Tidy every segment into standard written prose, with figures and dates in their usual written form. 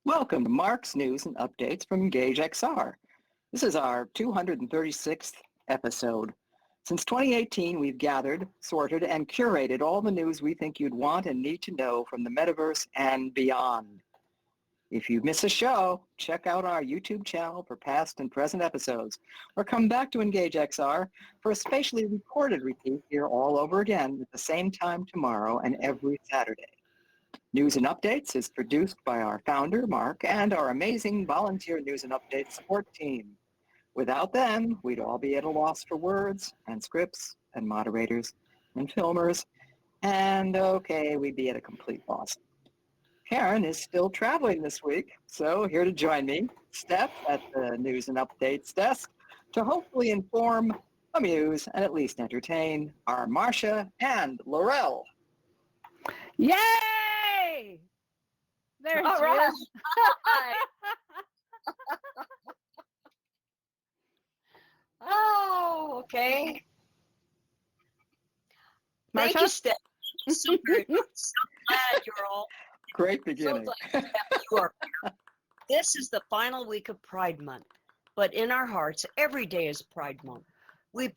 Welcome to Mark's News and Updates from Engage XR. This is our 236th episode. Since 2018, we've gathered, sorted, and curated all the news we think you'd want and need to know from the metaverse and beyond. If you miss a show, check out our YouTube channel for past and present episodes, or come back to Engage XR for a spatially recorded repeat here all over again at the same time tomorrow and every Saturday. News and Updates is produced by our founder, Mark, and our amazing volunteer News and Updates support team. Without them, we'd all be at a loss for words and scripts and moderators and filmers, and okay, we'd be at a complete loss. Karen is still traveling this week, so here to join me, Steph at the News and Updates desk, to hopefully inform, amuse, and at least entertain are Marcia and Laurel. Yay! There All she right. is. Oh, okay. Thank Marsha? you, Steph. So good. So glad you're all Great so beginning. glad that you are here. This is the final week of Pride Month, but in our hearts, every day is Pride Month. We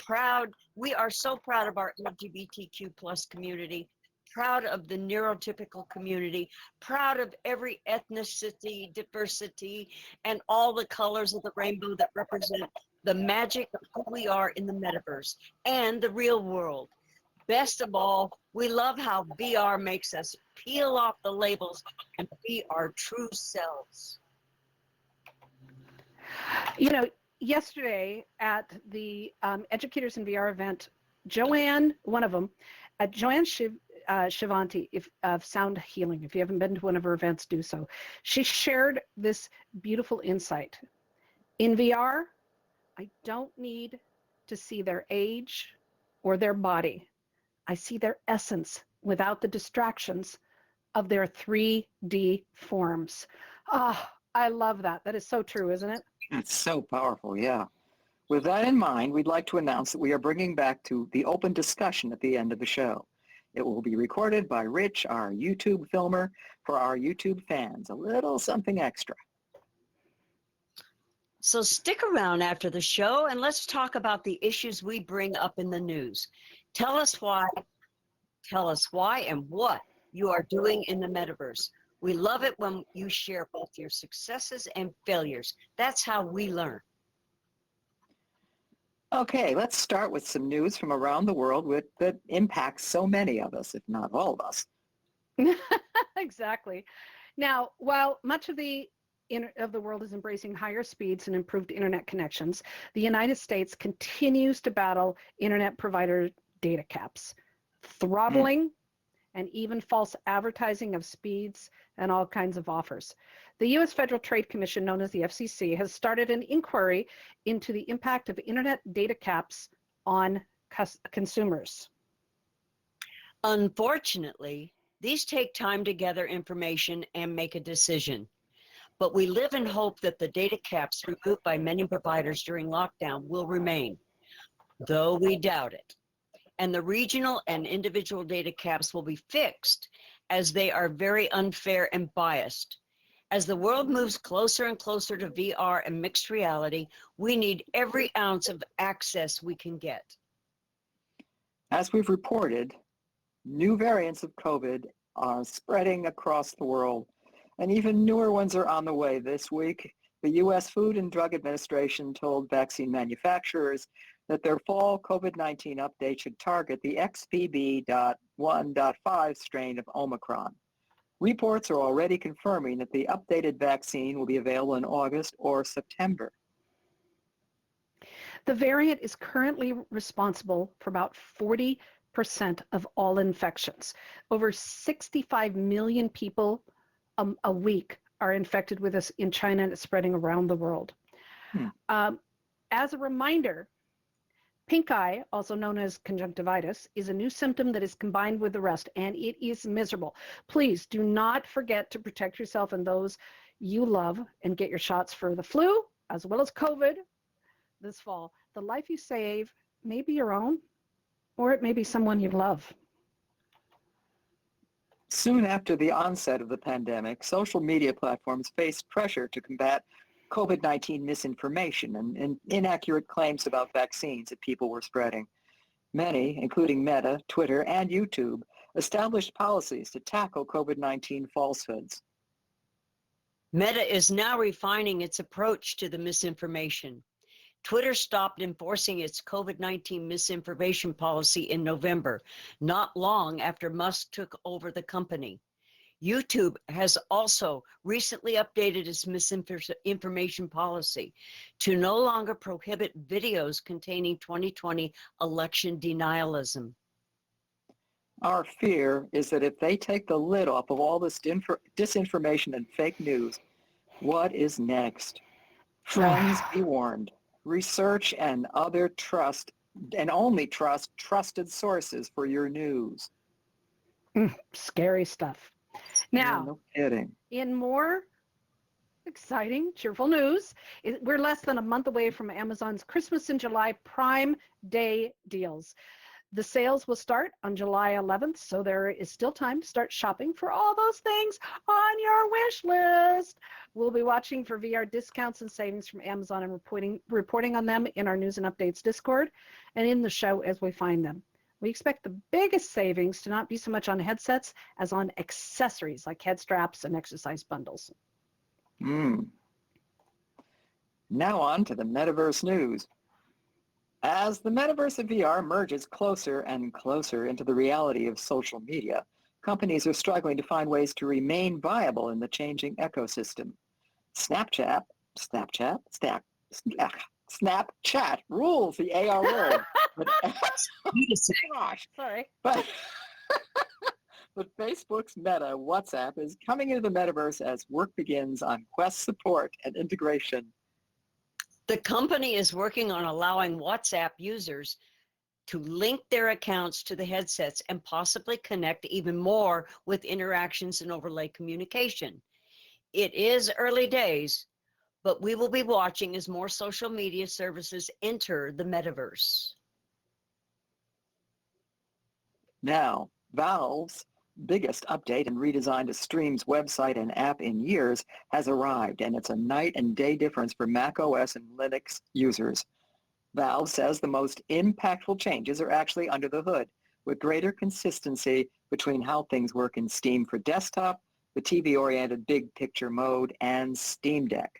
are so proud of our LGBTQ plus community, proud of the neurotypical community, proud of every ethnicity, diversity, and all the colors of the rainbow that represent the magic of who we are in the metaverse and the real world. Best of all, we love how VR makes us peel off the labels and be our true selves. You know, yesterday at the Educators in VR event, Joanne, one of them, Joanne Shivanti of Sound Healing, if you haven't been to one of her events, do so. She shared this beautiful insight. In VR, I don't need to see their age or their body. I see their essence without the distractions of their 3D forms. Oh, I love that. That is so true, isn't it? It's so powerful, yeah. With that in mind, we'd like to announce that we are bringing back to the open discussion at the end of the show. It will be recorded by Rich, our YouTube filmer, for our YouTube fans. A little something extra. So stick around after the show and let's talk about the issues we bring up in the news. Tell us why and what you are doing in the metaverse. We love it when you share both your successes and failures. That's how we learn. Okay, let's start with some news from around the world that impacts so many of us, if not all of us. Exactly. Now, while much of the world is embracing higher speeds and improved internet connections, the United States continues to battle internet provider data caps, throttling, and even false advertising of speeds and all kinds of offers. The U.S. Federal Trade Commission, known as the FCC, has started an inquiry into the impact of internet data caps on consumers. Unfortunately, these take time to gather information and make a decision. But we live in hope that the data caps removed by many providers during lockdown will remain, though we doubt it. And the regional and individual data caps will be fixed as they are very unfair and biased. As the world moves closer and closer to VR and mixed reality, we need every ounce of access we can get. As we've reported, new variants of COVID are spreading across the world, and even newer ones are on the way. This week, the U.S. Food and Drug Administration told vaccine manufacturers that their fall COVID-19 update should target the XBB.1.5 strain of Omicron. Reports are already confirming that the updated vaccine will be available in August or September. The variant is currently responsible for about 40% of all infections. Over 65 million people a week are infected with this in China, and it's spreading around the world. As a reminder, pink eye, also known as conjunctivitis, is a new symptom that is combined with the rest, and it is miserable. Please do not forget to protect yourself and those you love and get your shots for the flu as well as COVID this fall. The life you save may be your own, or it may be someone you love. Soon after the onset of the pandemic, social media platforms faced pressure to combat COVID-19 misinformation and inaccurate claims about vaccines that people were spreading. Many, including Meta, Twitter, and YouTube, established policies to tackle COVID-19 falsehoods. Meta is now refining its approach to the misinformation. Twitter stopped enforcing its COVID-19 misinformation policy in November, not long after Musk took over the company. YouTube has also recently updated its misinformation policy to no longer prohibit videos containing 2020 election denialism. Our fear is that if they take the lid off of all this disinformation and fake news, what is next? Friends, be warned. Research and only trust trusted sources for your news. Scary stuff. Now, no kidding. In more exciting, cheerful news, we're less than a month away from Amazon's Christmas in July Prime Day deals. The sales will start on July 11th, so there is still time to start shopping for all those things on your wish list. We'll be watching for VR discounts and savings from Amazon and reporting on them in our News and Updates Discord and in the show as we find them. We expect the biggest savings to not be so much on headsets as on accessories like head straps and exercise bundles. Now on to the metaverse news. As the metaverse of VR merges closer and closer into the reality of social media, companies are struggling to find ways to remain viable in the changing ecosystem. Snapchat rules the AR world. Gosh, sorry. But Facebook's Meta WhatsApp is coming into the metaverse as work begins on Quest support and integration. The company is working on allowing WhatsApp users to link their accounts to the headsets and possibly connect even more with interactions and overlay communication. It is early days, but we will be watching as more social media services enter the metaverse. Now, Valve's biggest update and redesign to Stream's website and app in years has arrived, and it's a night and day difference for Mac OS and Linux users. Valve says the most impactful changes are actually under the hood, with greater consistency between how things work in Steam for desktop, the TV-oriented big picture mode, and Steam Deck.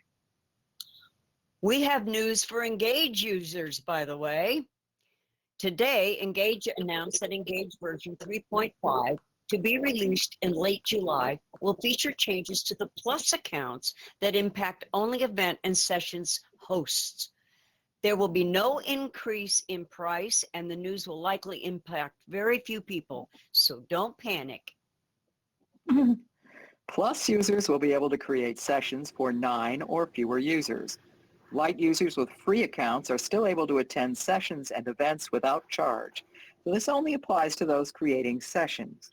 We have news for Engage users, by the way. Today, Engage announced that Engage version 3.5, to be released in late July, will feature changes to the Plus accounts that impact only event and sessions hosts. There will be no increase in price, and the news will likely impact very few people, so don't panic. Plus users will be able to create sessions for 9 or fewer users. Light users with free accounts are still able to attend sessions and events without charge. So this only applies to those creating sessions.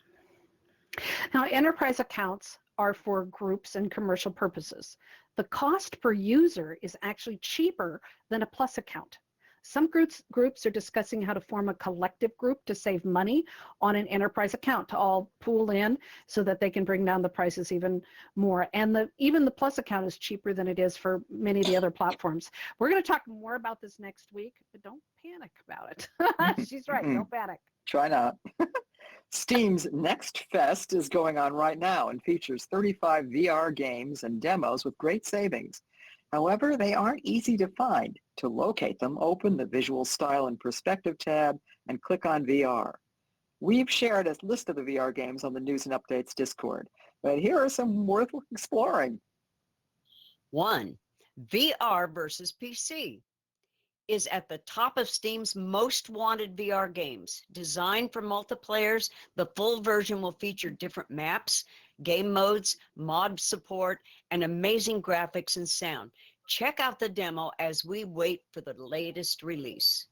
Now, enterprise accounts are for groups and commercial purposes. The cost per user is actually cheaper than a Plus account. Some groups are discussing how to form a collective group to save money on an enterprise account to all pool in so that they can bring down the prices even more. And even the Plus account is cheaper than it is for many of the other platforms. We're going to talk more about this next week, but don't panic about it. She's right, don't panic. Try not. Steam's Next Fest is going on right now and features 35 VR games and demos with great savings. However, they aren't easy to find. To locate them, open the Visual Style and Perspective tab and click on VR. We've shared a list of the VR games on the News and Updates Discord, but here are some worth exploring. 1. VR versus PC is at the top of Steam's most wanted VR games. Designed for multiplayers, the full version will feature different maps, game modes, mod support, and amazing graphics and sound. Check out the demo as we wait for the latest release.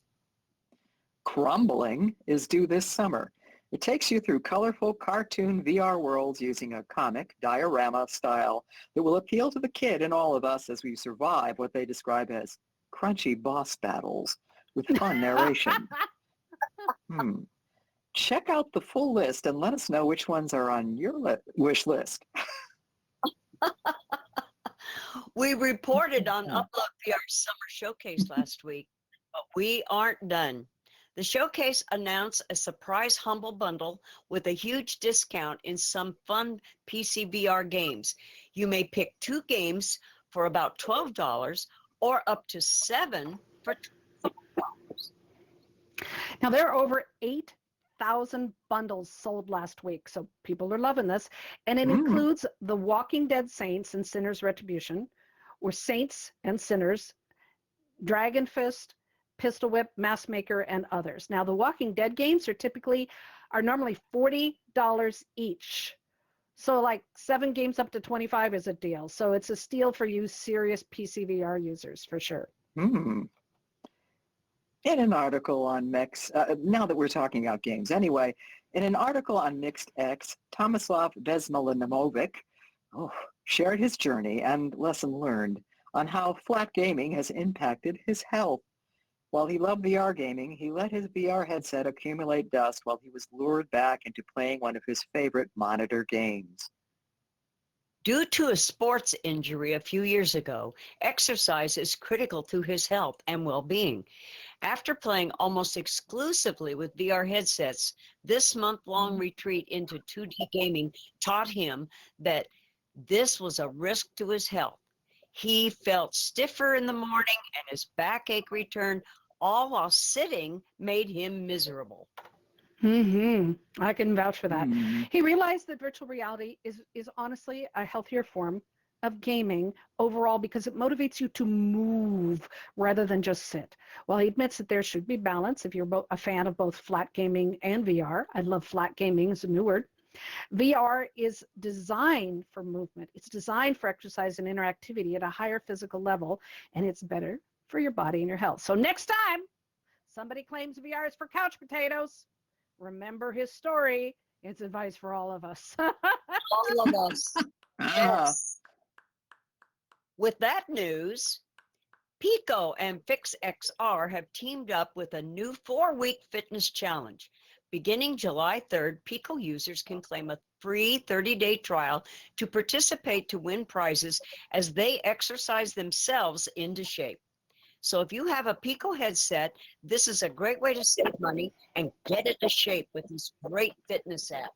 Crumbling is due this summer. It takes you through colorful cartoon VR worlds using a comic diorama style that will appeal to the kid in all of us as we survive what they describe as crunchy boss battles with fun narration. check out the full list and let us know which ones are on your wish list. We reported on Upload VR's summer showcase last week, but we aren't done. The showcase announced a surprise humble bundle with a huge discount in some fun PC VR games. You may pick 2 games for about $12 or up to 7 for $12. Now, there are over 8,000 bundles sold last week, so people are loving this. And it includes The Walking Dead Saints and Sinners Retribution, or Saints and Sinners, Dragon Fist, Pistol Whip, Mask Maker, and others. Now, the Walking Dead games are normally $40 each. So like 7 games up to 25 is a deal. So it's a steal for you serious PC VR users for sure. In an article on Mix, now that we're talking about games anyway, in an article on MixedX, Tomislav Bezmalinovic shared his journey and lesson learned on how flat gaming has impacted his health. While he loved VR gaming, he let his VR headset accumulate dust while he was lured back into playing one of his favorite monitor games. Due to a sports injury a few years ago, exercise is critical to his health and well-being. After playing almost exclusively with VR headsets, this month-long retreat into 2D gaming taught him that this was a risk to his health. He felt stiffer in the morning and his backache returned, all while sitting made him miserable. I can vouch for that. He realized that virtual reality is honestly a healthier form of gaming overall because it motivates you to move rather than just sit. While he admits that there should be balance if you're a fan of both flat gaming and VR. I love flat gaming, it's a new word. VR is designed for movement. It's designed for exercise and interactivity at a higher physical level, and it's better for your body and your health. So next time somebody claims VR is for couch potatoes, remember his story. It's advice for all of us. All of us. Yes. With that news, Pico and FixXR have teamed up with a new 4-week fitness challenge. Beginning July 3rd, Pico users can claim a free 30-day trial to participate to win prizes as they exercise themselves into shape. So if you have a Pico headset, this is a great way to save money and get into shape with this great fitness app.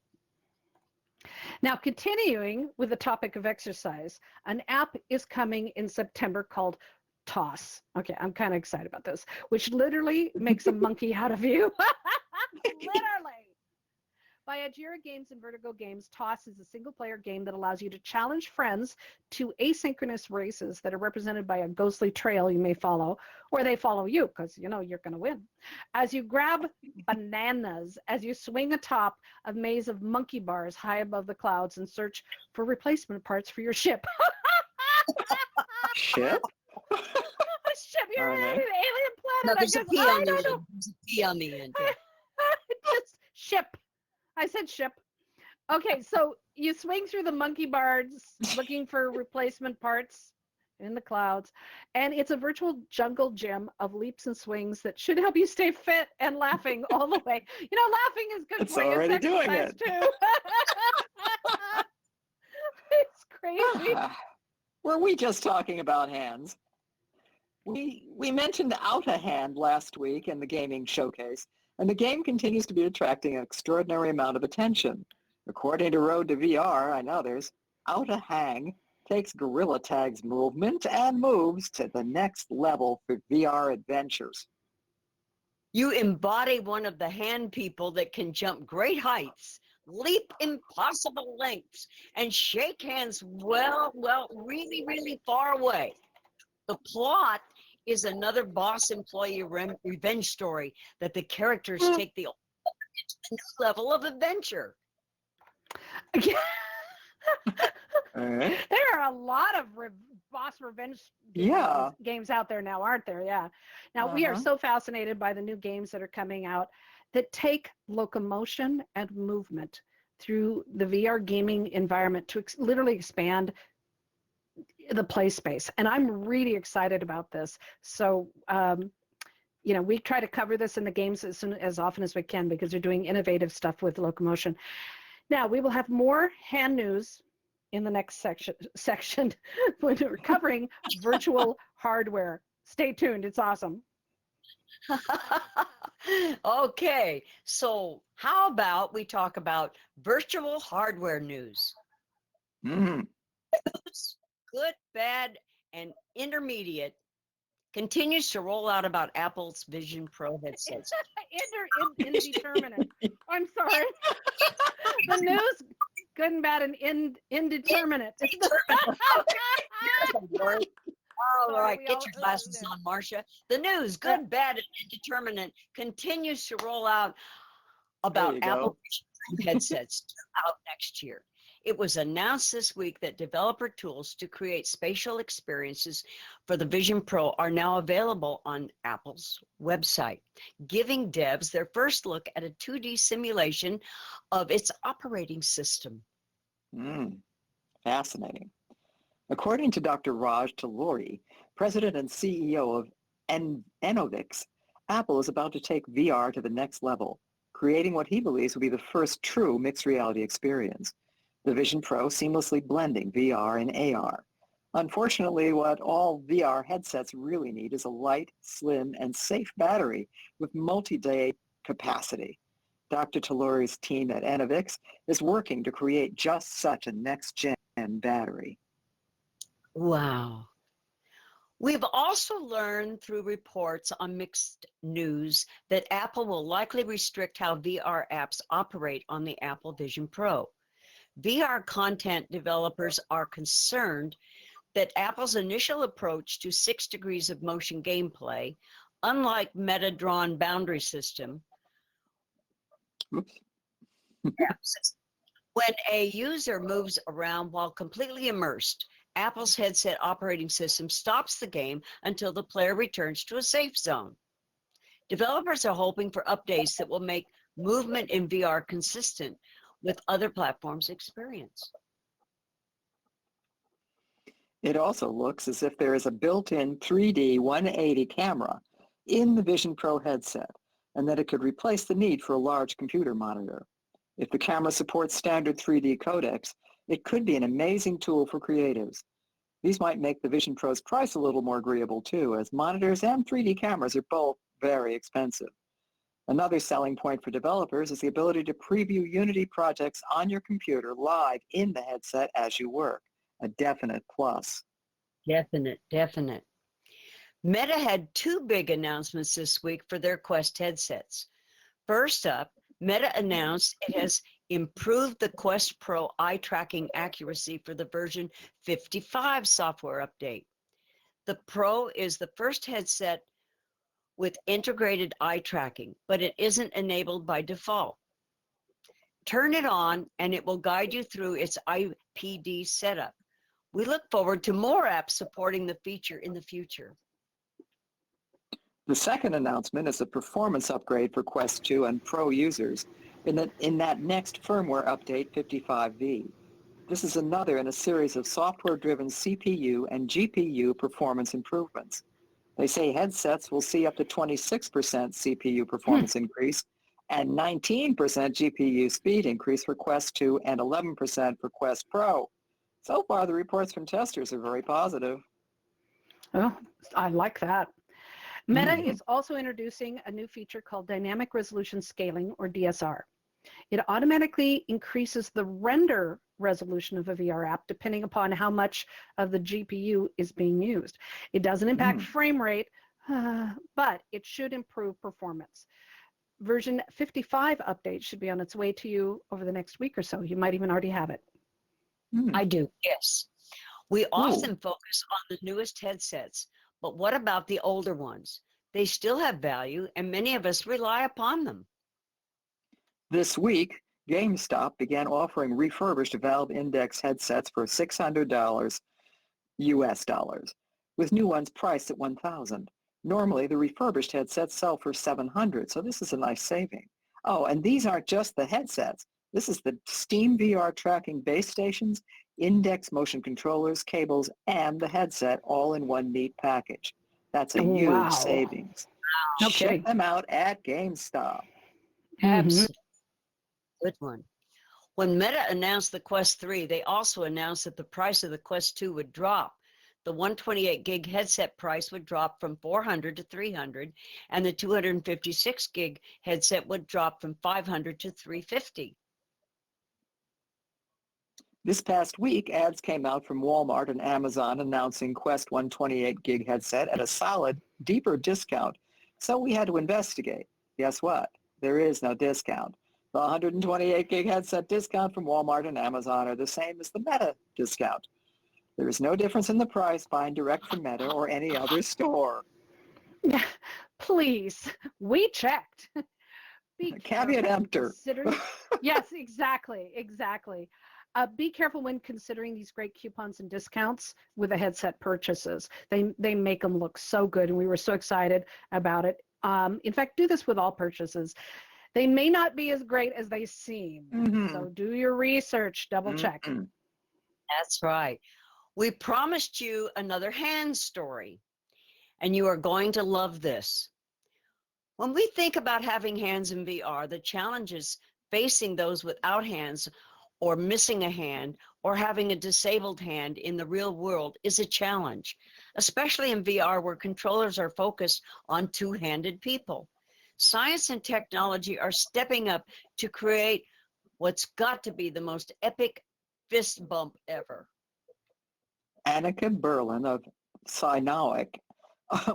Now, continuing with the topic of exercise, an app is coming in September called Toss. Okay, I'm kind of excited about this, which literally makes a monkey out of you. Literally. By Ajira Games and Vertigo Games, Toss is a single-player game that allows you to challenge friends to asynchronous races that are represented by a ghostly trail you may follow, or they follow you because you know you're going to win. As you grab bananas, as you swing atop a maze of monkey bars high above the clouds and search for replacement parts for your ship. Ship? A ship, you're in an alien planet. No, there's a P on the I end. don't know. There's a P on the end. Just ship. I said ship. Okay, so you swing through the monkey bars looking for replacement parts in the clouds, and it's a virtual jungle gym of leaps and swings that should help you stay fit and laughing all the way. You know, laughing is good It's for you. already It's doing exercise it. too. It's crazy. Were we just talking about hands? We mentioned Out a Hand last week in the gaming showcase, and the game continues to be attracting an extraordinary amount of attention. According to Road to VR and others, Out a Hang takes Gorilla Tag's movement and moves to the next level for VR adventures. You embody one of the hand people that can jump great heights, leap impossible lengths, and shake hands really, really far away. The plot is another boss employee revenge story that the characters take the new level of adventure. There are a lot of boss revenge games out there now, aren't there? Yeah. Now, we are so fascinated by the new games that are coming out that take locomotion and movement through the VR gaming environment to literally expand the play space. And I'm really excited about this. So we try to cover this in the games as often as we can because they're doing innovative stuff with locomotion. Now, we will have more hand news in the next section when we're covering virtual hardware. Stay tuned. It's awesome. Okay, so how about we talk about virtual hardware news? Mm-hmm. Good, bad, and intermediate continues to roll out about Apple's Vision Pro headsets. Indeterminate. I'm sorry. The news, good and bad, and indeterminate. All right, get your glasses on, Marcia. The news, good, bad, and indeterminate, continues to roll out about Apple Vision Pro headsets out next year. It was announced this week that developer tools to create spatial experiences for the Vision Pro are now available on Apple's website, giving devs their first look at a 2D simulation of its operating system. Fascinating. According to Dr. Raj Talluri, president and CEO of Enovix, Apple is about to take VR to the next level, creating what he believes will be the first true mixed reality experience. The Vision Pro seamlessly blending VR and AR. Unfortunately, what all VR headsets really need is a light, slim, and safe battery with multi-day capacity. Dr. Talluri's team at Enovix is working to create just such a next-gen battery. Wow. We've also learned through reports on Mixed News that Apple will likely restrict how VR apps operate on the Apple Vision Pro. VR content developers are concerned that Apple's initial approach to 6 degrees of motion gameplay, unlike Meta-drawn boundary system, when a user moves around while completely immersed, Apple's headset operating system stops the game until the player returns to a safe zone. Developers are hoping for updates that will make movement in VR consistent with other platforms' experience. It also looks as if there is a built-in 3D 180 camera in the Vision Pro headset, and that it could replace the need for a large computer monitor. If the camera supports standard 3D codecs, it could be an amazing tool for creatives. These might make the Vision Pro's price a little more agreeable too, as monitors and 3D cameras are both very expensive. Another selling point for developers is the ability to preview Unity projects on your computer live in the headset as you work. A definite plus. Definite. Meta had 2 big announcements this week for their Quest headsets. First up, Meta announced it has improved the Quest Pro eye tracking accuracy for the version 55 software update. The Pro is the first headset with integrated eye tracking, but it isn't enabled by default. Turn it on and it will guide you through its IPD setup. We look forward to more apps supporting the feature in the future. The second announcement is a performance upgrade for Quest 2 and Pro users in that next firmware update 55V. This is another in a series of software-driven CPU and GPU performance improvements. They say headsets will see up to 26% CPU performance increase and 19% GPU speed increase for Quest 2 and 11% for Quest Pro. So far, the reports from testers are very positive. Oh, I like that. Meta is also introducing a new feature called Dynamic Resolution Scaling, or DSR. It automatically increases the render resolution of a VR app depending upon how much of the GPU is being used. It doesn't impact frame rate, but it should improve performance. Version 55 update should be on its way to you over the next week or so. You might even already have it. I do, yes. We often focus on the newest headsets, but what about the older ones? They still have value, and many of us rely upon them. This week, GameStop began offering refurbished Valve Index headsets for $600 US dollars, with new ones priced at $1,000. Normally, the refurbished headsets sell for $700, so this is a nice saving. Oh, and these aren't just the headsets. This is the Steam VR tracking base stations, Index motion controllers, cables, and the headset all in one neat package. That's a huge savings. No Ship kidding. them out at GameStop. Absolutely. Good one. When Meta announced the Quest 3, they also announced that the price of the Quest 2 would drop. The 128 gig headset price would drop from $400 to $300, and the 256 gig headset would drop from $500 to $350. This past week, ads came out from Walmart and Amazon announcing Quest 128 gig headset at a solid, deeper discount. So we had to investigate. Guess what? There is no discount. The 128 gig headset discount from Walmart and Amazon are the same as the Meta discount. There is no difference in the price buying direct from Meta or any other store. Please, we checked. Be Caveat emptor. Yes, exactly. Be careful when considering these great coupons and discounts with the headset purchases. They make them look so good, and we were so excited about it. In fact, do this with all purchases. They may not be as great as they seem. So do your research, double check. That's right. We promised you another hand story, and you are going to love this. When we think about having hands in VR, the challenges facing those without hands or missing a hand or having a disabled hand in the real world is a challenge, especially in VR where controllers are focused on two-handed people. Science and technology are stepping up to create what's got to be the most epic fist bump ever. Annika Berlin of Sinowick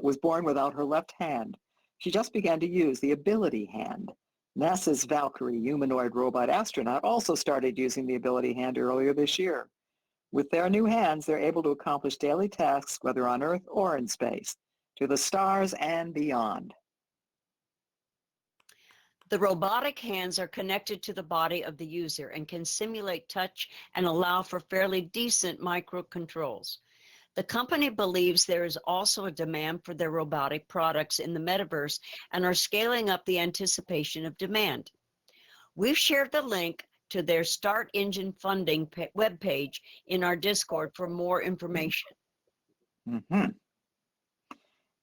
was born without her left hand. She just began to use the ability hand. NASA's Valkyrie humanoid robot astronaut also started using the ability hand earlier this year. With their new hands, they're able to accomplish daily tasks, whether on Earth or in space, to the stars and beyond. The robotic hands are connected to the body of the user and can simulate touch and allow for fairly decent microcontrols. The company believes there is also a demand for their robotic products in the metaverse and are scaling up the anticipation of demand. We've shared the link to their Start Engine funding webpage in our Discord for more information.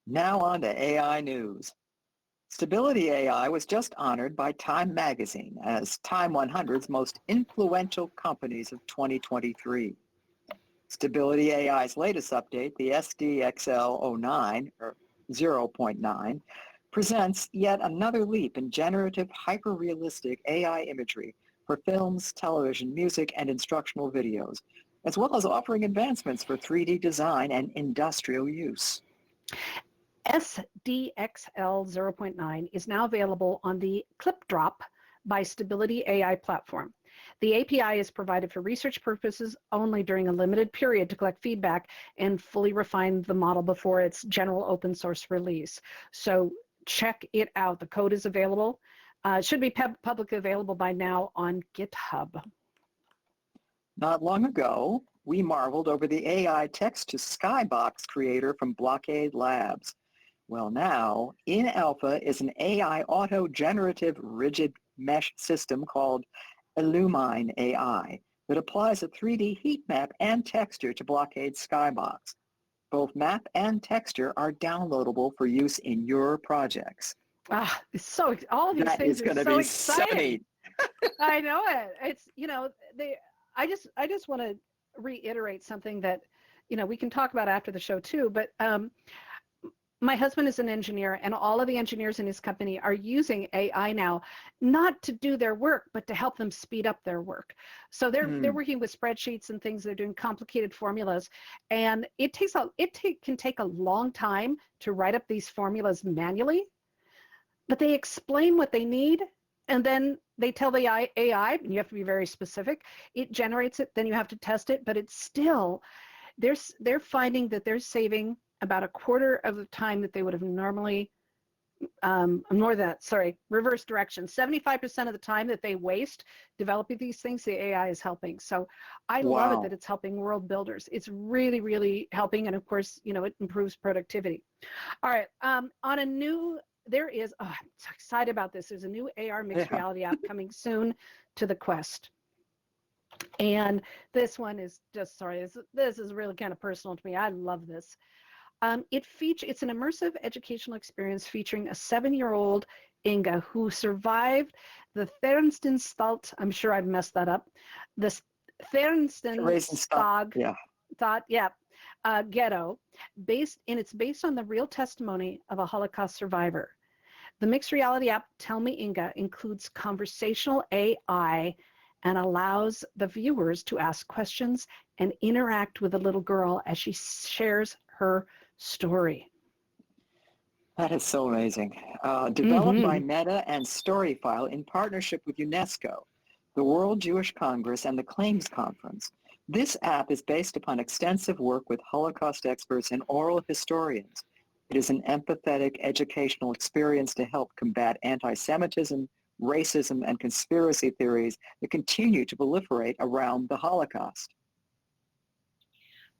Now on to AI news. Stability AI was just honored by Time magazine as Time 100's most influential companies of 2023. Stability AI's latest update, the SDXL09, or 0.9, presents yet another leap in generative hyper-realistic AI imagery for films, television, music, and instructional videos, as well as offering advancements for 3D design and industrial use. SDXL 0.9 is now available on the ClipDrop by Stability AI platform. The API is provided for research purposes only during a limited period to collect feedback and fully refine the model before its general open source release. So check it out. The code is available. It should be publicly available by now on GitHub. Not long ago, we marveled over the AI text-to-skybox creator from Blockade Labs. Well, now, in alpha is an AI auto-generative rigid mesh system called Illumine AI that applies a 3D heat map and texture to Blockade's skybox. Both map and texture are downloadable for use in your projects. It's so, all of these that things is going are to so be exciting. so neat. I know it. It's, I just want to reiterate something that, we can talk about after the show too, but my husband is an engineer, and all of the engineers in his company are using AI now, not to do their work, but to help them speed up their work. So they're working with spreadsheets and things. They're doing complicated formulas, and it can take a long time to write up these formulas manually, but they explain what they need, and then they tell the AI, and you have to be very specific. It generates it, then you have to test it, but it's still, they're finding that they're saving about a quarter of the time that they would have normally, reverse direction. 75% of the time that they waste developing these things, the AI is helping. So I love it that it's helping world builders. It's really, really helping. And of course, it improves productivity. All right, I'm so excited about this. There's a new AR mixed reality app coming soon to the Quest. And this one is just, this is really kind of personal to me. I love this. It's an immersive educational experience featuring a 7-year-old Inga who survived the Thernstenstalt, I'm sure I've messed that up, the Thernstenstag Yeah. ghetto, it's based on the real testimony of a Holocaust survivor. The mixed reality app Tell Me Inga includes conversational AI and allows the viewers to ask questions and interact with the little girl as she shares her story. That is so amazing. Developed by Meta and Storyfile in partnership with UNESCO, the World Jewish Congress, and the Claims Conference, this app is based upon extensive work with Holocaust experts and oral historians. It is an empathetic educational experience to help combat anti-Semitism, racism, and conspiracy theories that continue to proliferate around the Holocaust.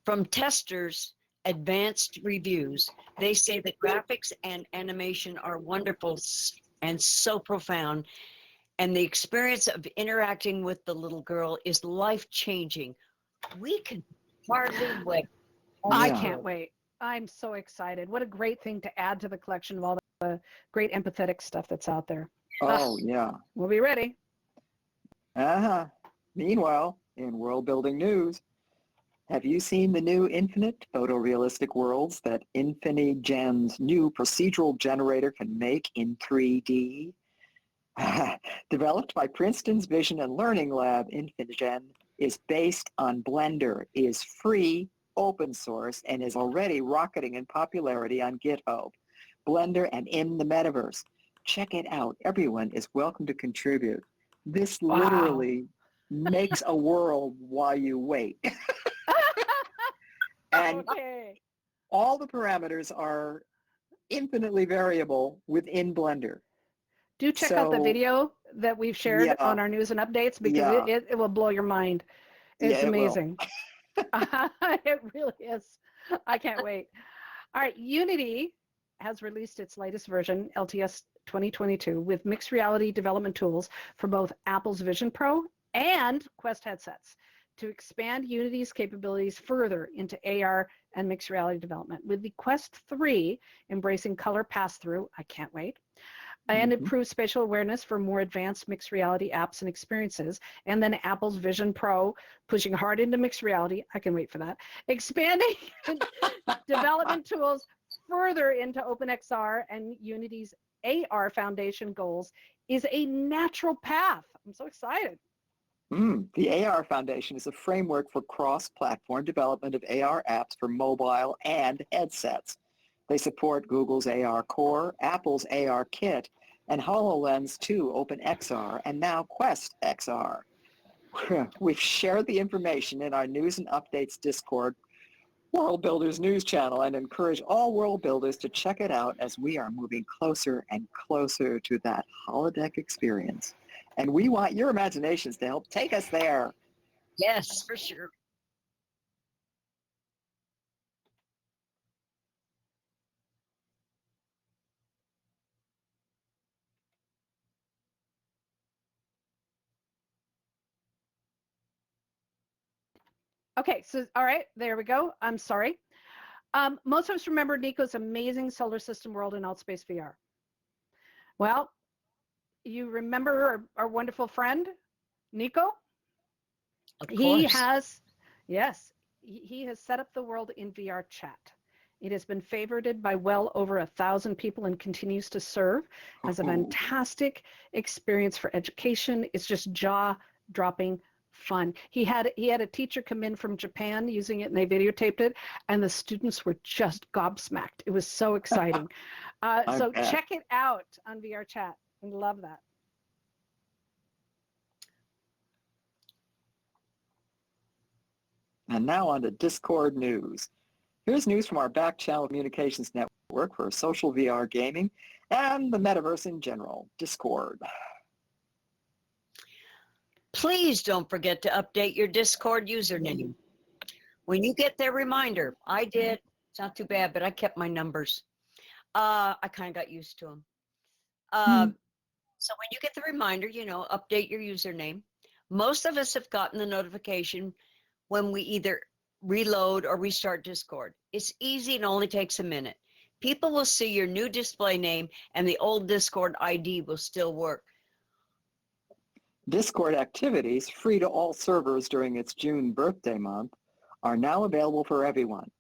From testers' advanced reviews, they say the graphics and animation are wonderful and so profound, and the experience of interacting with the little girl is life-changing. We can hardly wait. I can't wait. I'm so excited. What a great thing to add to the collection of all the great empathetic stuff that's out there. Oh, yeah. We'll be ready. Meanwhile, in world-building news, have you seen the new infinite photorealistic worlds that InfiniGen's new procedural generator can make in 3D? Developed by Princeton's Vision and Learning Lab, InfiniGen is based on Blender, is free, open source, and is already rocketing in popularity on GitHub. Blender and in the metaverse. Check it out. Everyone is welcome to contribute. This literally makes a world while you wait. And all the parameters are infinitely variable within Blender. Do check out the video that we've shared on our news and updates, because it will blow your mind. It's amazing. It really is. I can't wait. All right, Unity has released its latest version, LTS 2022, with mixed reality development tools for both Apple's Vision Pro and Quest headsets to expand Unity's capabilities further into AR and mixed reality development. With the Quest 3 embracing color pass-through, I can't wait, and improved spatial awareness for more advanced mixed reality apps and experiences, and then Apple's Vision Pro pushing hard into mixed reality, I can wait for that, expanding development tools further into OpenXR and Unity's AR Foundation goals is a natural path. I'm so excited. The AR Foundation is a framework for cross-platform development of AR apps for mobile and headsets. They support Google's AR Core, Apple's AR Kit, and HoloLens 2 OpenXR, and now Quest XR. We've shared the information in our News and Updates Discord, World Builders News channel, and encourage all world builders to check it out as we are moving closer and closer to that holodeck experience. And we want your imaginations to help take us there. Yes, for sure. Okay, so all right, there we go. I'm sorry. Most of us remember Nico's amazing solar system world in AltspaceVR. Well, you remember our wonderful friend, Nico? Of course. He has set up the world in VR chat. It has been favorited by well over 1,000 people and continues to serve as a fantastic experience for education. It's just jaw-dropping fun. He had a teacher come in from Japan using it, and they videotaped it, and the students were just gobsmacked. It was so exciting. So check it out on VR chat. I love that. And now on to Discord news. Here's news from our back channel communications network for social VR gaming and the metaverse in general, Discord. Please don't forget to update your Discord username. When you get their reminder, I did. It's not too bad, but I kept my numbers. I kind of got used to them. So when you get the reminder, update your username. Most of us have gotten the notification when we either reload, or restart Discord. It's easy and only takes a minute. People will see your new display name and the old Discord ID will still work. Discord activities, free to all servers during its June birthday month, are now available for everyone.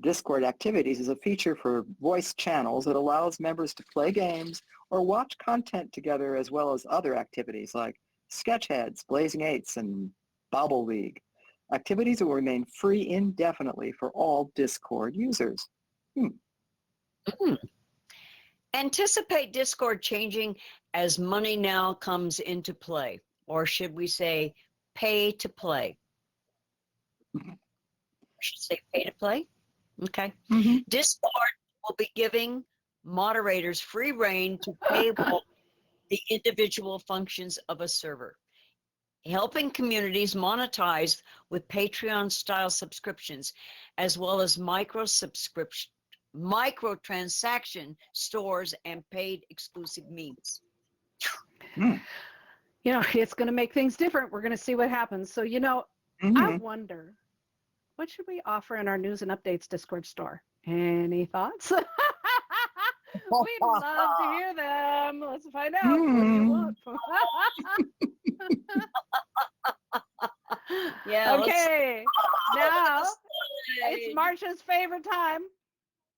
Discord activities is a feature for voice channels that allows members to play games or watch content together, as well as other activities like Sketchheads, Blazing Eights, and Bobble League. Activities will remain free indefinitely for all Discord users. Anticipate Discord changing as money now comes into play, or should we say pay to play? I should say pay to play. Okay. Discord will be giving moderators free reign to paywall the individual functions of a server, helping communities monetize with Patreon-style subscriptions, as well as microtransaction stores and paid exclusive memes. You know, it's going to make things different. We're going to see what happens. So, you know, I wonder, what should we offer in our news and updates Discord store? Any thoughts? We'd love to hear them. Let's find out. What do you want? Yeah. Okay. Now it's Marcia's favorite time.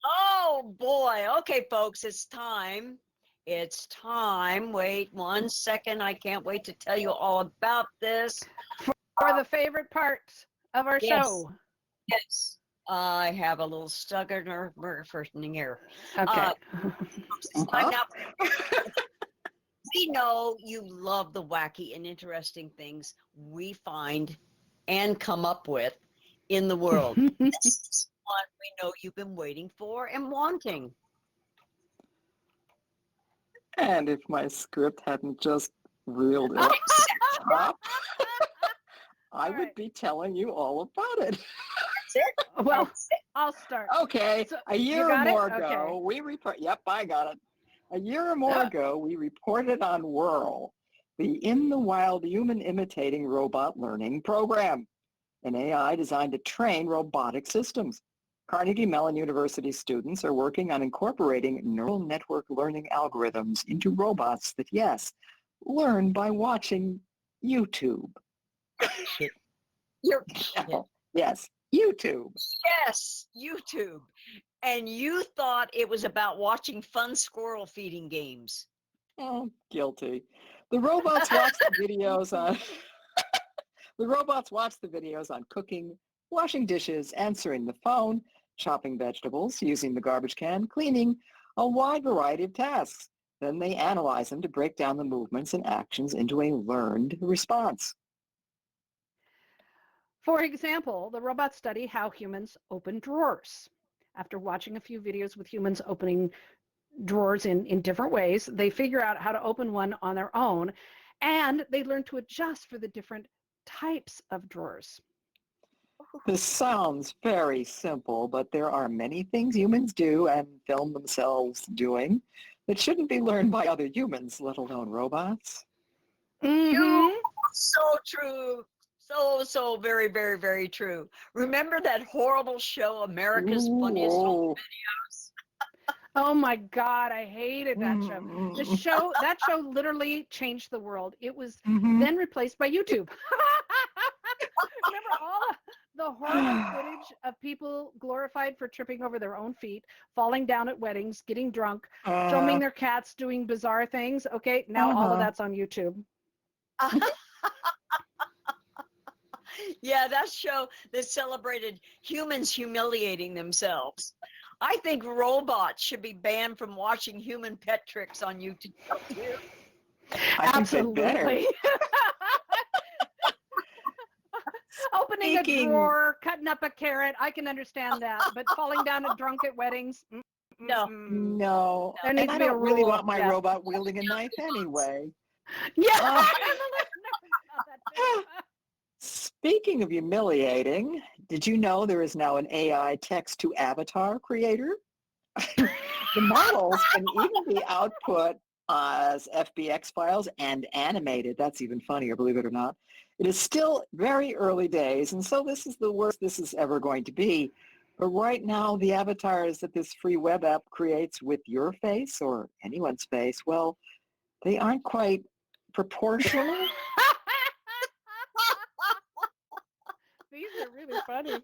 Oh boy. Okay, folks, it's time. It's time. Wait 1 second. I can't wait to tell you all about this. For the favorite part of our show. Yes. I have a little stutterer here. Okay. It's time now. We know you love the wacky and interesting things we find and come up with in the world. This is what we know you've been waiting for and wanting. And if my script hadn't just reeled it up, I would be telling you all about it. Well, I'll start. Okay, So, a year or more ago, okay. we report. Yep, I got it. A year or more ago, we reported on Whirl, the in-the-wild human-imitating robot learning program, an AI designed to train robotic systems. Carnegie Mellon University students are working on incorporating neural network learning algorithms into robots that, yes, learn by watching YouTube. You're kidding. Yes, YouTube. Yes, YouTube. And you thought it was about watching fun squirrel feeding games. Oh, guilty. The robots watch the videos on cooking, washing dishes, answering the phone, chopping vegetables, using the garbage can, cleaning, a wide variety of tasks. Then they analyze them to break down the movements and actions into a learned response. For example, the robots study how humans open drawers. After watching a few videos with humans opening drawers in different ways, they figure out how to open one on their own, and they learn to adjust for the different types of drawers. This sounds very simple, but there are many things humans do and film themselves doing that shouldn't be learned by other humans, let alone robots. So true. So very, very, very true. Remember that horrible show, America's Funniest Home Videos? Oh my God, I hated that show. That show literally changed the world. It was then replaced by YouTube. Remember all the horrible footage of people glorified for tripping over their own feet, falling down at weddings, getting drunk, filming their cats doing bizarre things? Okay, now all of that's on YouTube. Yeah, that show that celebrated humans humiliating themselves. I think robots should be banned from watching human pet tricks on YouTube. Absolutely. Opening a drawer, cutting up a carrot, I can understand that. But falling down at drunk at weddings, no. There needs and to I be a don't really rule. want my robot wielding a knife anyway. Yeah. Speaking of humiliating, did you know there is now an AI text-to-avatar creator? The models can even be output as FBX files and animated. That's even funnier, believe it or not. It is still very early days, and so this is the worst this is ever going to be. But right now, the avatars that this free web app creates with your face or anyone's face, well, they aren't quite proportional. These are really funny.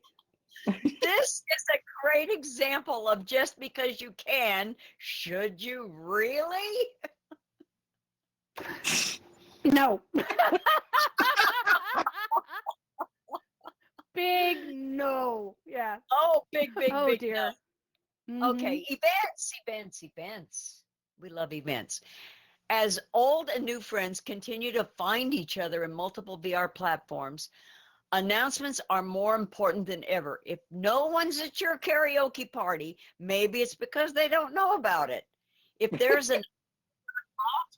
This is a great example of just because you can, should you really? No. Big no. Yeah. Oh, big, Oh big dear. no. Okay, events. We love events. As old and new friends continue to find each other in multiple VR platforms, announcements are more important than ever. If no one's at your karaoke party, maybe it's because they don't know about it. If there's an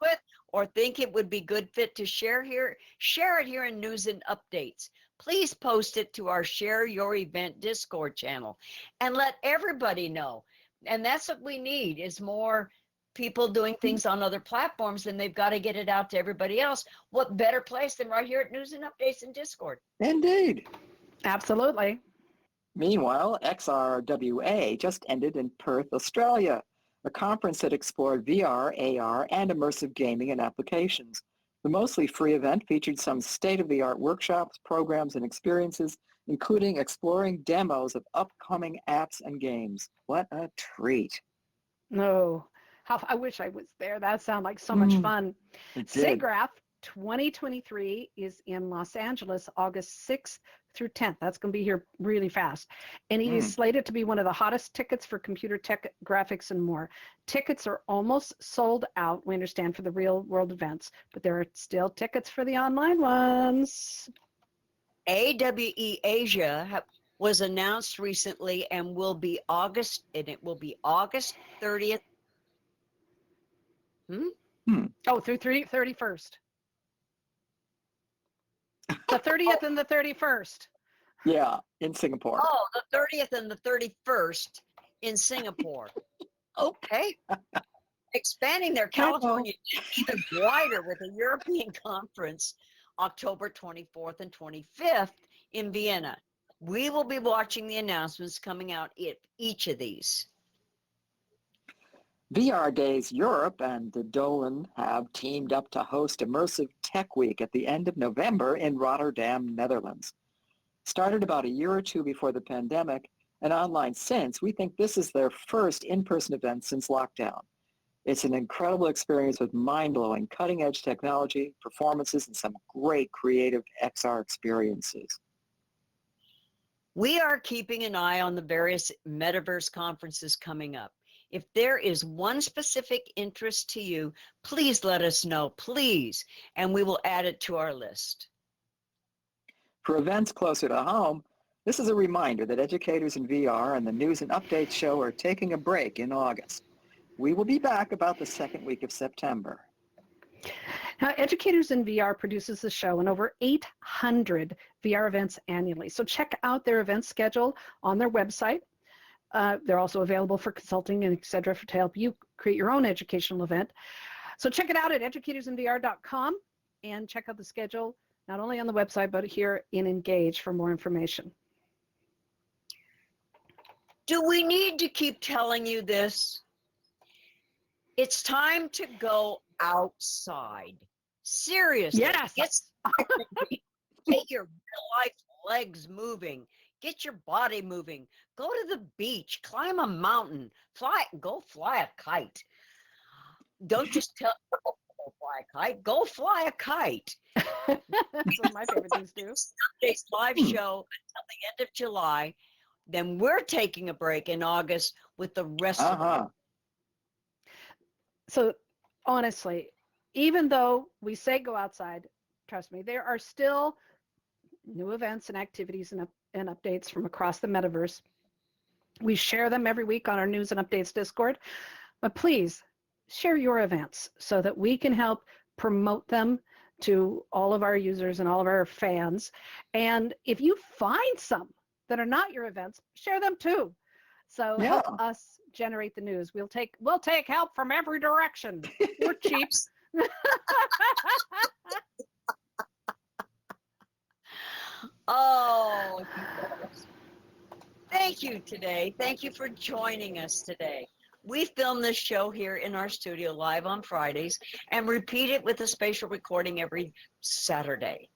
with or think it would be good fit to share it here in news and updates. Please post it to our Share Your Event Discord channel and let everybody know. And that's what we need is more people doing things on other platforms, and they've got to get it out to everybody else. What better place than right here at News and Updates and Discord? Indeed. Absolutely. Meanwhile, XRWA just ended in Perth, Australia, a conference that explored VR, AR, and immersive gaming and applications. The mostly free event featured some state-of-the-art workshops, programs, and experiences, including exploring demos of upcoming apps and games. What a treat. No. I wish I was there. That sounds like so much fun. It did. SIGGRAPH 2023 is in Los Angeles, August 6th through 10th. That's going to be here really fast. And it is slated to be one of the hottest tickets for computer tech, graphics, and more. Tickets are almost sold out, we understand, for the real world events, but there are still tickets for the online ones. AWE Asia was announced recently and will be August 30th. Oh, through 31st. The 30th and the 31st. Yeah, in Singapore. Oh, the 30th and the 31st in Singapore. Okay. Expanding their California even wider with a European conference October 24th and 25th in Vienna. We will be watching the announcements coming out at each of these. VR Days Europe and the Dolan have teamed up to host Immersive Tech Week at the end of November in Rotterdam, Netherlands. Started about a year or two before the pandemic and online since, we think this is their first in-person event since lockdown. It's an incredible experience with mind-blowing, cutting-edge technology, performances, and some great creative XR experiences. We are keeping an eye on the various metaverse conferences coming up. If there is one specific interest to you, please let us know, please, and we will add it to our list. For events closer to home, this is a reminder that Educators in VR and the News and Updates show are taking a break in August. We will be back about the second week of September. Now, Educators in VR produces the show and over 800 VR events annually. So check out their event schedule on their website. They're also available for consulting and et cetera to help you create your own educational event. So check it out at educatorsinvr.com and check out the schedule, not only on the website, but here in Engage for more information. Do we need to keep telling you this? It's time to go outside. Seriously. Yes. Get your real life legs moving. Get your body moving. Go to the beach. Climb a mountain. Go fly a kite. Don't just tell people to fly a kite. Go fly a kite. That's one of my favorite things to do. Sunday's live show until the end of July. Then we're taking a break in August with the rest of them. So honestly, even though we say go outside, trust me, there are still new events and activities and updates from across the metaverse. We share them every week on our News and Updates Discord, but please share your events so that we can help promote them to all of our users and all of our fans. And if you find some that are not your events, share them too. So help us generate the news. We'll take help from every direction. We're cheap. Oh, thank you today. Thank you for joining us today. We film this show here in our studio live on Fridays and repeat it with a spatial recording every Saturday.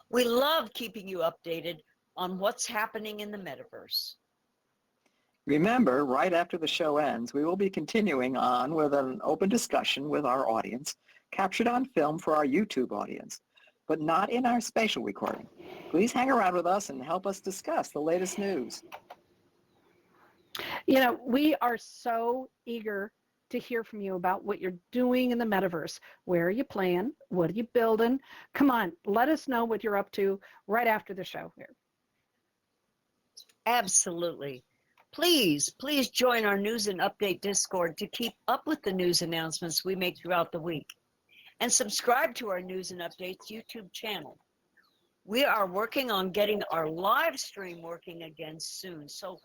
We love keeping you updated on what's happening in the metaverse. Remember, right after the show ends, we will be continuing on with an open discussion with our audience, captured on film for our YouTube audience, but not in our spatial recording. Please hang around with us and help us discuss the latest news. You know, we are so eager to hear from you about what you're doing in the metaverse. Where are you playing? What are you building? Come on, let us know what you're up to right after the show here. Absolutely. Please join our news and update Discord to keep up with the news announcements we make throughout the week. And subscribe to our news and updates YouTube channel. We are working on getting our live stream working again soon, so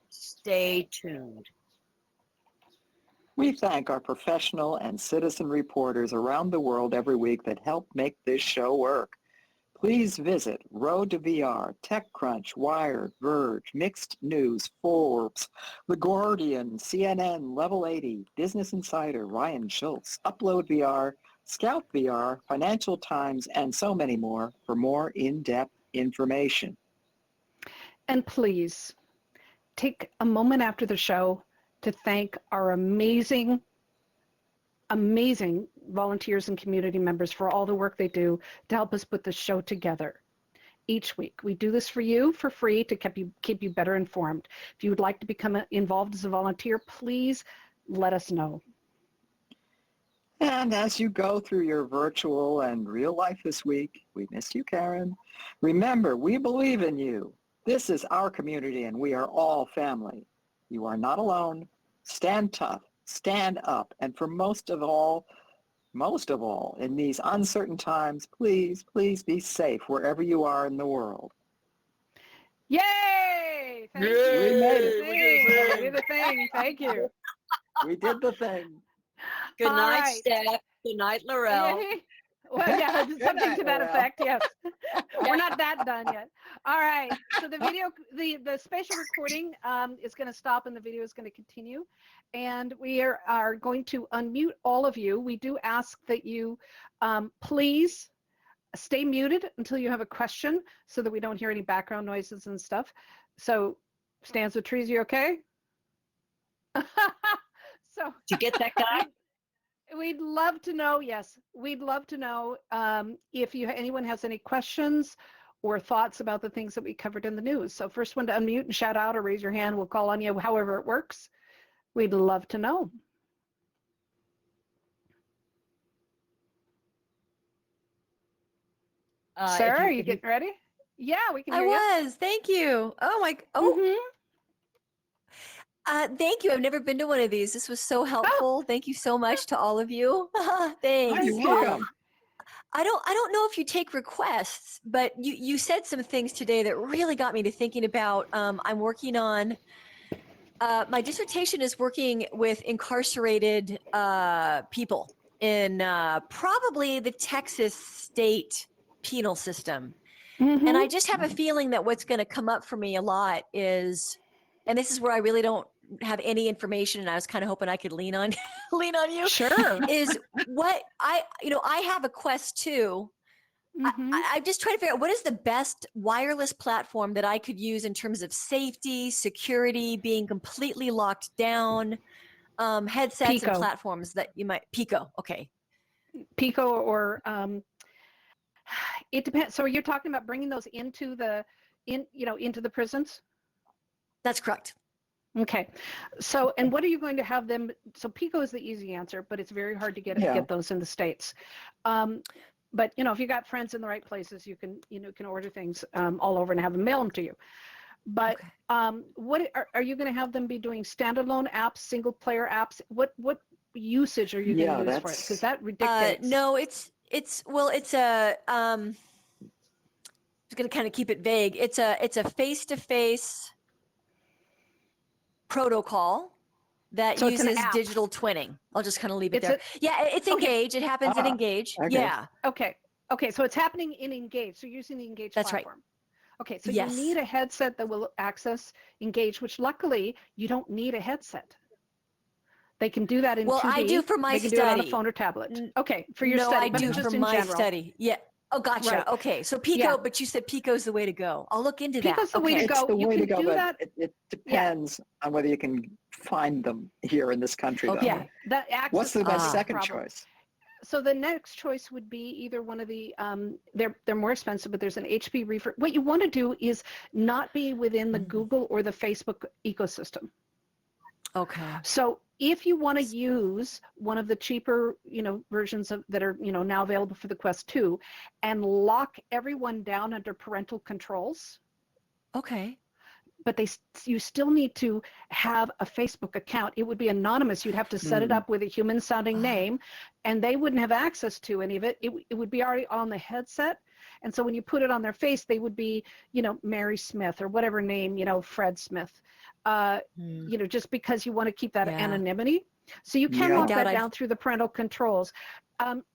stay tuned. We thank our professional and citizen reporters around the world every week that help make this show work. Please visit Road to VR, TechCrunch, Wired, Verge, Mixed News, Forbes, The Guardian, CNN, Level 80, Business Insider, Ryan Schultz, Upload VR, Scout VR, Financial Times, and so many more for more in-depth information. And please take a moment after the show to thank our amazing volunteers and community members for all the work they do to help us put the show together each week. We do this for you for free to keep you better informed. If you would like to become involved as a volunteer, please let us know. And as you go through your virtual and real life this week, we missed you, Karen. Remember, we believe in you. This is our community and we are all family. You are not alone. Stand tough, stand up, and for most of all, in these uncertain times, please be safe wherever you are in the world. Yay! Thank We you. made it. We did the thing. Thank you. We did the thing. Good All night, right. Steph. Good night, Laurel. Well, yeah, something to that Laurel. effect, yes. We're not that done yet. All right, so the video, the spatial recording is going to stop and the video is going to continue. And we are going to unmute all of you. We do ask that you please stay muted until you have a question so that we don't hear any background noises and stuff. So, Stands with Trees, you okay? So, Did you get that guy? We'd love to know, yes, we'd love to know if anyone has any questions or thoughts about the things that we covered in the news. So first one to unmute and shout out or raise your hand, we'll call on you however it works. We'd love to know. Sarah, are you getting ready? Yeah, we can hear you. I was. Thank you. Oh my. Oh. Thank you. I've never been to one of these. This was so helpful. Thank you so much to all of you. Thanks. You're welcome. I don't know if you take requests, but you said some things today that really got me to thinking about. I'm working on. My dissertation is working with incarcerated people in probably the Texas state penal system. And I just have a feeling that what's going to come up for me a lot is, and this is where I really don't have any information, and I was kind of hoping I could lean on you. Sure. Is what I have a Quest 2. I'm just trying to figure out what is the best wireless platform that I could use in terms of safety, security, being completely locked down, headsets Pico. and platforms that you might Pico. Okay. Pico or it depends. So you're talking about bringing those into the prisons? That's correct. Okay. So, and what are you going to have them? So Pico is the easy answer, but it's very hard to get those in the States. But if you got friends in the right places, you can order things all over and have them mail them to you. But what are you going to have them be doing? Standalone apps, single player apps? What usage are you going to use for it? Because that ridiculous. No, it's a I'm just going to kind of keep it vague. It's a face-to-face protocol that uses digital twinning. I'll just kind of leave it there. It's Engage. It happens in Engage. Okay. So it's happening in Engage. So you're using the Engage platform. Okay, so Yes. you need a headset that will access Engage, which luckily you don't need a headset. They can do that in Well, 2D. I do for my They can do it on a study. phone or tablet. Okay, for your No, study, I but do just for in my general. study. Yeah. Oh, gotcha. Right. Okay. So Pico, Yeah. but you said Pico's the way to go. I'll look into Pico's that. the way to Okay. It's go. the You way to can go, do but that. it depends on whether you can find them here in this country, though. Okay. Yeah, that access What's the best is second problem. choice? So the next choice would be either one of the they're more expensive, but there's an HP Reefer. What you want to do is not be within the Google or the Facebook ecosystem. Okay. So if you want to use one of the cheaper, versions of that are, now available for the Quest 2 and lock everyone down under parental controls, Okay. but you still need to have a Facebook account. It would be anonymous. You'd have to set it up with a human sounding name, and they wouldn't have access to any of it. It would be already on the headset. And so when you put it on their face, they would be, Mary Smith or whatever name, Fred Smith, just because you want to keep that anonymity. So you can Yeah. lock I doubt that down through the parental controls.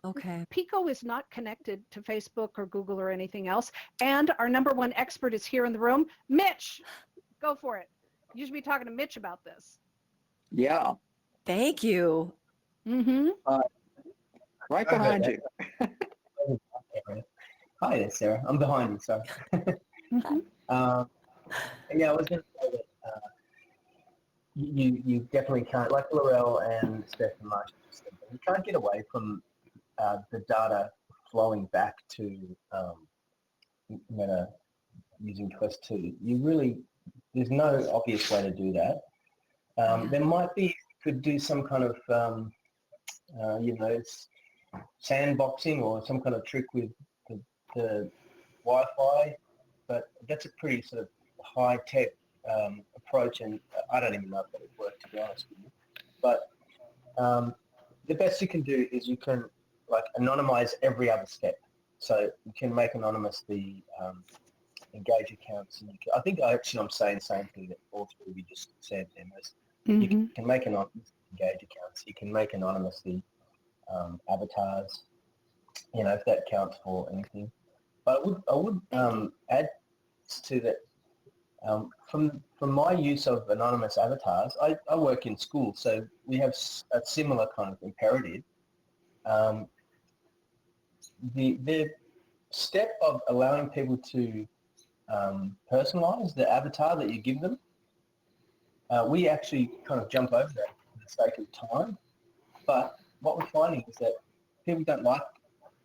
Okay. Pico is not connected to Facebook or Google or anything else. And our number one expert is here in the room. Mitch, go for it. You should be talking to Mitch about this. Yeah, Thank you. Mm-hmm. right behind you. Hi there, Sarah. I'm behind you, sorry. Mm-hmm. Yeah, I was going to say that you definitely can't, like Laurel and Steph and Marshall said, you can't get away from the data flowing back to Meta using Quest 2. There's no obvious way to do that. There might be, could do some kind of, sandboxing or some kind of trick with the Wi-Fi, but that's a pretty sort of high-tech approach, and I don't even know if that would work, to be honest with you. But the best you can do is you can anonymize every other step. So you can make anonymous the Engage accounts. And I think I'm saying the same thing that all three we just said, Emma. You can make anonymous Engage accounts. You can make anonymous the avatars, if that counts for anything. But I would add to that, from my use of anonymous avatars, I work in school, so we have a similar kind of imperative. The step of allowing people to personalize the avatar that you give them, we actually kind of jump over that for the sake of time. But what we're finding is that people don't like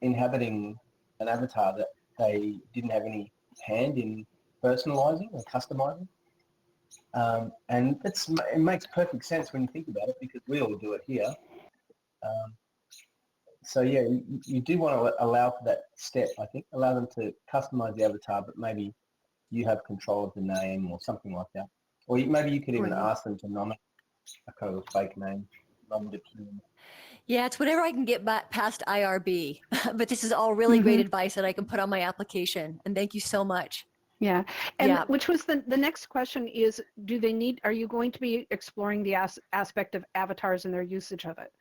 inhabiting an avatar that they didn't have any hand in personalizing or customizing. And it makes perfect sense when you think about it, because we all do it here. So yeah, you do want to allow for that step, I think. Allow them to customize the avatar, but maybe you have control of the name or something like that. Or maybe you could even ask them to nominate a kind of a fake name. Yeah, it's whatever I can get past IRB. But this is all really great advice that I can put on my application. And thank you so much. Yeah. And which was the next question is, are you going to be exploring the aspect of avatars and their usage of it,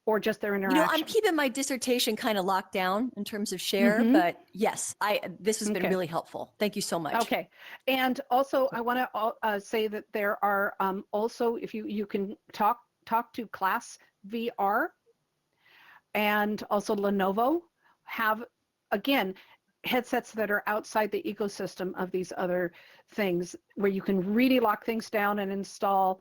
or just their interaction? I'm keeping my dissertation kind of locked down in terms of share, but yes, this has been really helpful. Thank you so much. Okay. And also I want to say that there are also, if you can talk to AltspaceVR, and also Lenovo have, again, headsets that are outside the ecosystem of these other things, where you can really lock things down and install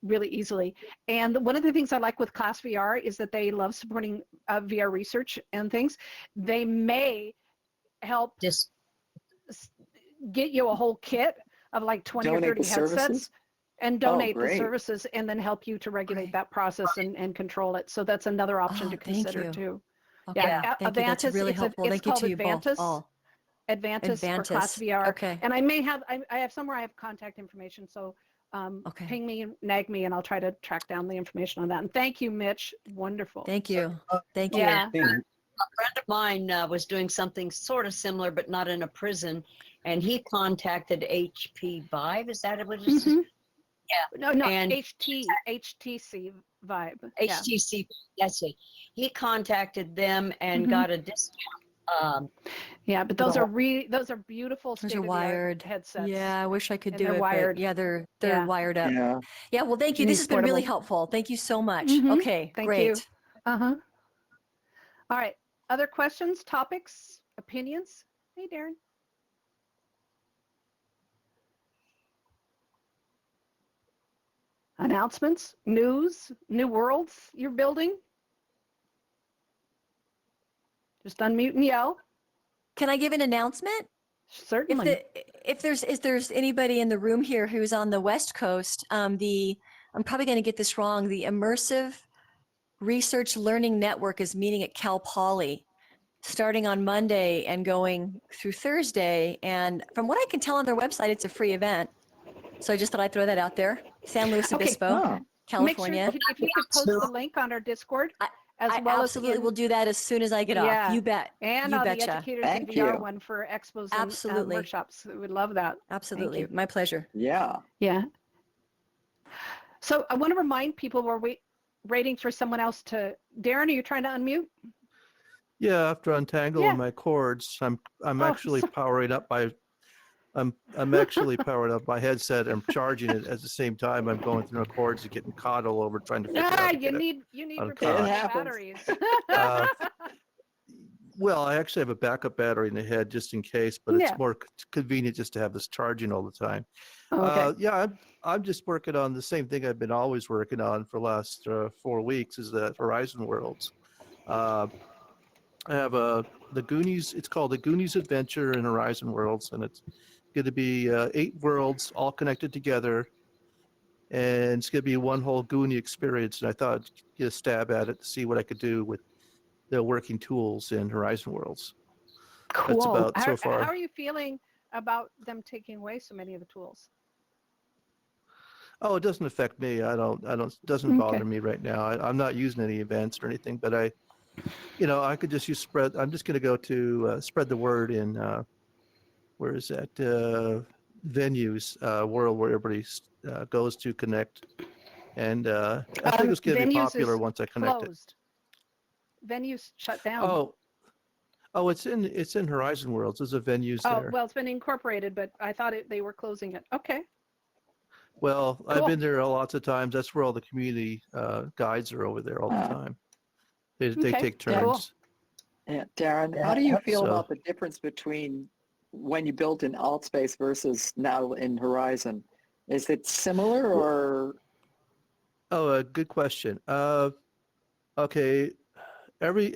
really easily. And one of the things I like with AltspaceVR is that they love supporting VR research and things. They may help get you a whole kit of like 20 or 30 headsets and donate the services, and then help you to regulate that process and control it. So that's another option to consider too. Okay. Yeah, thank you. That's really helpful. It's thank you called to you Advantis. both. Advantis for AltspaceVR. Okay. And I have somewhere I have contact information. So ping me and nag me, and I'll try to track down the information on that. And thank you, Mitch. Wonderful. Thank you. Thank you. Yeah. A friend of mine was doing something sort of similar, but not in a prison, and he contacted HP Vive. Is that what it is? Yeah. No, and HTC Vibe. HTC, that's it. He contacted them and got a discount Yeah, but For the those are beautiful Those are state-of-the-art wired. headsets. Yeah, I wish I could And do they're it, wired. but yeah, they're Yeah. wired up. Yeah. Yeah, well, thank you. And This he's has been really portable. helpful. Thank you so much. Mhm. Okay, Thank great. you. Uh-huh. All right. Other questions, topics, opinions? Hey, Darren. Announcements, news, new worlds you're building? Just unmute and yell. Can I give an announcement? Certainly. If there's anybody in the room here who's on the West Coast, I'm probably going to get this wrong. The Immersive Research Learning Network is meeting at Cal Poly starting on Monday and going through Thursday. And from what I can tell on their website, it's a free event. So I just thought I'd throw that out there. San Luis Okay. Obispo, Oh, California. Make sure if you could post the link on our Discord, as I well as absolutely will do that as soon as I get Yeah. off. You bet. and You on the betcha. Educators Thank in VR you. one for expos and Absolutely. workshops. We would love that. Absolutely. you. My pleasure. yeah. Yeah. So I want to remind people we're waiting for someone else to. Darren, are you trying to unmute? Yeah, after untangling Yeah. my cords, I'm Oh, actually sorry. powering up my I'm actually powering up my headset. I'm charging it at the same time. I'm going through the cords and getting caught all over trying to figure out how to You get it. need on replaceable It happens. batteries. Uh, Well, I actually have a backup battery in the head just in case, but it's Yeah. more convenient just to have this charging all the time. Okay. Yeah, I'm just working on the same thing I've been always working on for the last 4 weeks is that Horizon Worlds. Uh, I have the Goonies. It's called the Goonies Adventure in Horizon Worlds, and it's going to be 8 worlds all connected together, and it's going to be one whole Goonie experience. And I thought I'd get a stab at it to see what I could do with the working tools in Horizon Worlds. Cool. That's about so far. How are you feeling about them taking away so many of the tools? Oh, it doesn't affect me. It doesn't Okay. bother me right now. I'm not using any events or anything, but I could just use spread. I'm just going to go to spread the word in, where is that? Venues, world where everybody goes to connect. And I think it's going to be Venues popular is once I connect it. closed. Venues shut down. Oh, it's in Horizon Worlds. There's a venues there. Well, it's been incorporated, but I thought they were closing it. Okay. Well, I've Cool. been there lots of times. That's where all the community guides are over there all the time. They Okay. take Yeah. turns. Yeah. Darren, Yeah, how do you how- feel So- about the difference between when you built in Altspace versus now in Horizon? Is it similar or? Oh, a good question. Okay, every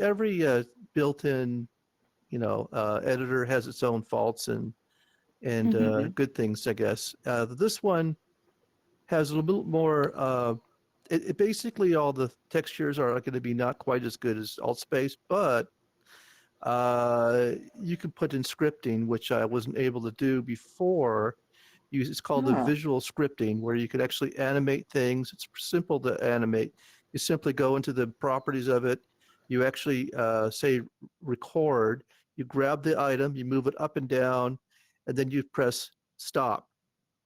built-in, editor has its own faults and Mhm. good things, I guess. This one has a little bit more. It basically all the textures are going to be not quite as good as Altspace, but you can put in scripting, which I wasn't able to do before. It's called the Ah. visual scripting, where you could actually animate things. It's simple to animate. You simply go into the properties of it. You actually say record. You grab the item, you move it up and down, and then you press stop.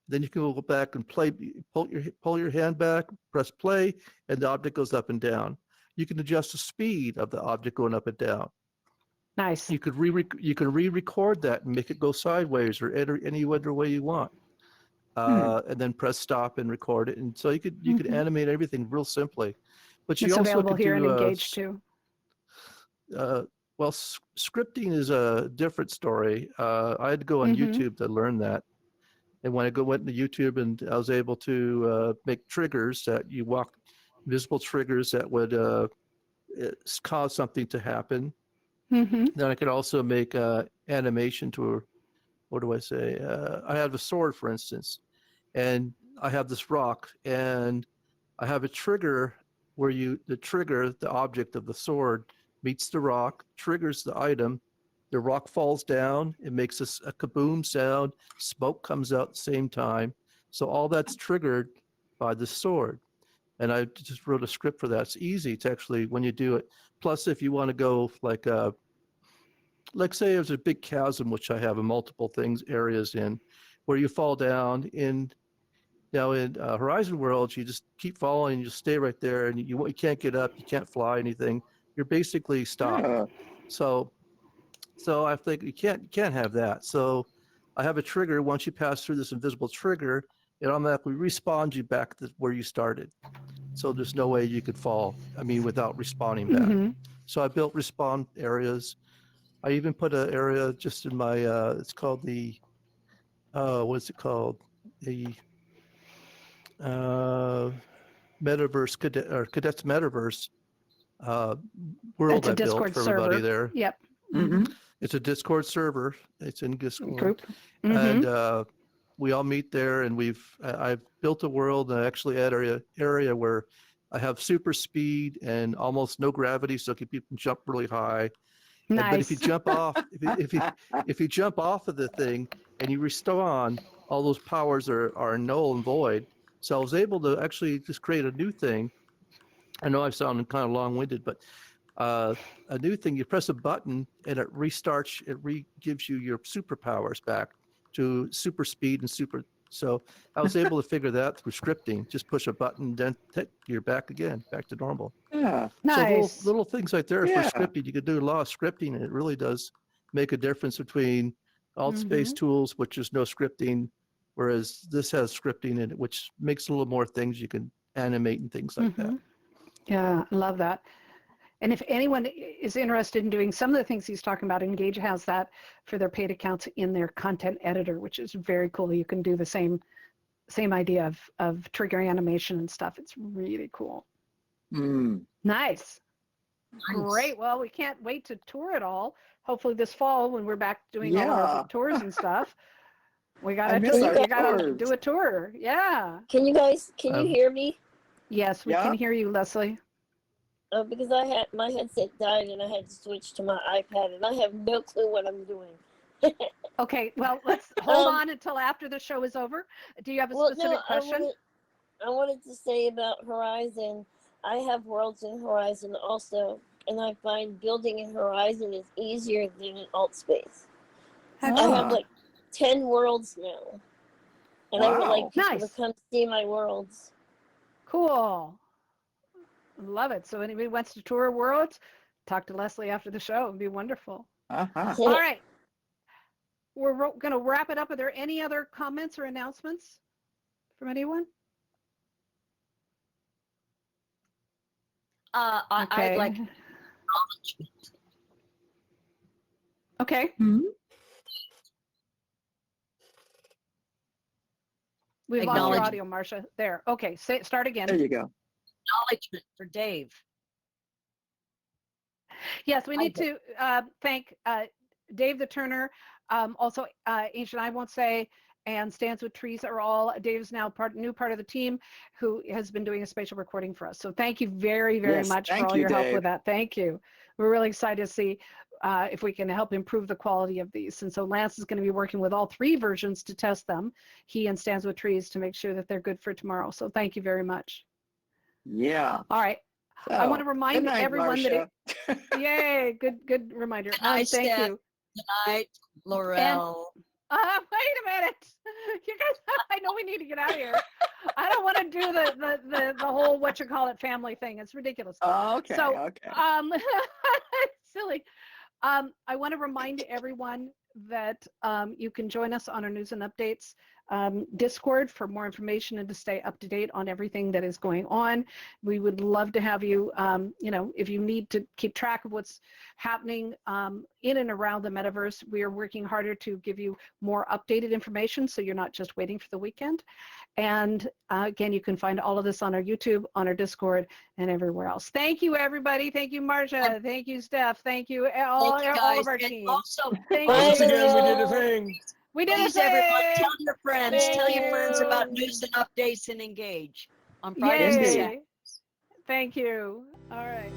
Then you can go back and play. Pull your hand back, press play, and the object goes up and down. You can adjust the speed of the object going up and down. Nice. You could re-record that and make it go sideways or enter any other way you want. And then press stop and record it. And so you could Mhm. animate everything real simply. But you It's also available could here in do Engage too. well, scripting is a different story. I had to go on Mhm. YouTube to learn that. And when I went into YouTube, and I was able to make triggers that you walk, visible triggers that would cause something to happen. Mhm. Then I could also make animation to, what do I say? I have a sword, for instance, and I have this rock, and I have a trigger where the object of the sword meets the rock, triggers the item, the rock falls down, it makes a kaboom sound, smoke comes out at the same time. So all that's triggered by the sword. And I just wrote a script for that. It's easy to actually, when you do it. Plus, if you want to go like say there's a big chasm, which I have in multiple areas in, where you fall down in Horizon Worlds, you just keep falling, you just stay right there, and you can't get up, you can't fly anything. You're basically stopped. Yeah. So So I think you can't have that. So I have a trigger. Once you pass through this invisible trigger, it automatically respawns you back to where you started. So there's no way you could fall. I mean, without respawning back. Mhm. So I built respawn areas. I even put an area just in my. It's called the. What's it called? The metaverse cadet or cadets metaverse world That's a I built Discord for everybody server. there. Yep. Mm-hmm. It's a Discord server. It's in Discord, Group. and Mhm. we all meet there. And I've built a world, and I actually add area where I have super speed and almost no gravity, so people can jump really high. But if you Nice. jump off, if you jump off of the thing and you respawn, all those powers are null and void. So I was able to actually just create a new thing. I know I sound kind of long-winded, but a new thing. You press a button and it restarts. Gives you your superpowers back to super speed and super. So I was able to figure that through scripting. Just push a button, then you're back again, back to normal. Yeah. So Nice. little things like there for Yeah. scripting. You could do a lot of scripting, and it really does make a difference between Altspace Mhm. tools, which is no scripting, whereas this has scripting in it, which makes a little more things you can animate and things like that. Mhm. Yeah, I love that. And if anyone is interested in doing some of the things he's talking about, Engage has that for their paid accounts in their content editor, which is very cool. You can do the same idea of triggering animation and stuff. It's really cool. Mm. Nice. Nice. Great. Well, we can't wait to tour it all. Hopefully this fall when we're back doing all of Yeah. our tours and stuff. We I gotta miss our you gotta tours. do a tour. Yeah. Can you Um, hear me? Yes, we Yeah. can hear you, Leslie. Because I had my headset died and I had to switch to my iPad and I have no clue what I'm doing. Okay, well, let's hold Um, on until after the show is over. Do you have a Well, specific no, question? I wanted to say about Horizon. I have worlds in Horizon also, and I find building in Horizon is easier than in Altspace. I have Ah. like 10 worlds now, and I would like Wow. people Nice. to come see my worlds. Cool. Love it. So anybody wants to tour worlds, talk to Leslie after the show. It'd be wonderful. Uh-huh. All right. We're going to wrap it up. Are there any other comments or announcements from anyone? I'd like Okay. Hmm? We've lost your Acknowledge- audio, Marcia. There. Okay. Start again. There you go. acknowledgement for Dave. Yes, we need to thank Dave the Turner. Also, Ancient I Won't Say and Stands with Trees are all. Dave's now new part of the team who has been doing a spatial recording for us. So thank you very, very Yes, much thank for all you, your help Dave. with that. Thank you. We're really excited to see if we can help improve the quality of these. And so Lance is going to be working with all 3 versions to test them, he and Stands with Trees, to make sure that they're good for tomorrow. So thank you very much. Yeah. All right. So, I want to remind good night, everyone Marcia. that yay, good reminder. Good night, Thank Steph. you. Good night, Laurel. Wait a minute. You guys, I know we need to get out of here. I don't want to do the whole family thing. It's ridiculous. Okay. So, Okay. silly. I want to remind everyone that you can join us on our news and updates Discord for more information and to stay up to date on everything that is going on. We would love to have you, if you need to keep track of what's happening in and around the metaverse, we are working harder to give you more updated information so you're not just waiting for the weekend. And again, you can find all of this on our YouTube, on our Discord, and everywhere else. Thank you, everybody. Thank you, Marcia. Thank you, Steph. Thank you, all of our And team. also, Thank Once you. again, we did a thing. We did please, the everyone, thing. tell your friends. Thank Tell your friends about you. news and updates and Engage on Fridays and Yay. Saturdays. Thank you. All right.